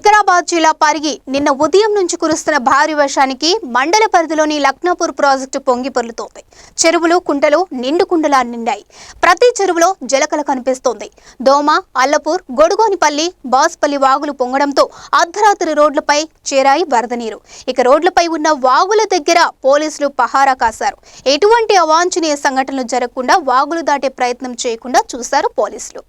వికారాబాద్ జిల్లా పరిగి నిన్న ఉదయం నుంచి కురుస్తున్న భారీ వర్షానికి మండల పరిధిలోని లఖ్నాపూర్ ప్రాజెక్టు పొంగి పొర్లుతోంది. చెరువులు కుంటలు నిండు కుండలా నిండాయి. ప్రతి చెరువులో జలకళ కనిపిస్తోంది. దోమ, అల్లపూర్, గొడుగోనిపల్లి, బాస్పల్లి వాగులు పొంగడంతో అర్ధరాత్రి రోడ్లపై చేరాయి వరద నీరు. ఇక రోడ్లపై ఉన్న వాగుల దగ్గర పోలీసులు పహారా కాశారు. ఎటువంటి అవాంఛనీయ సంఘటనలు జరగకుండా వాగులు దాటే ప్రయత్నం చేయకుండా చూశారు పోలీసులు.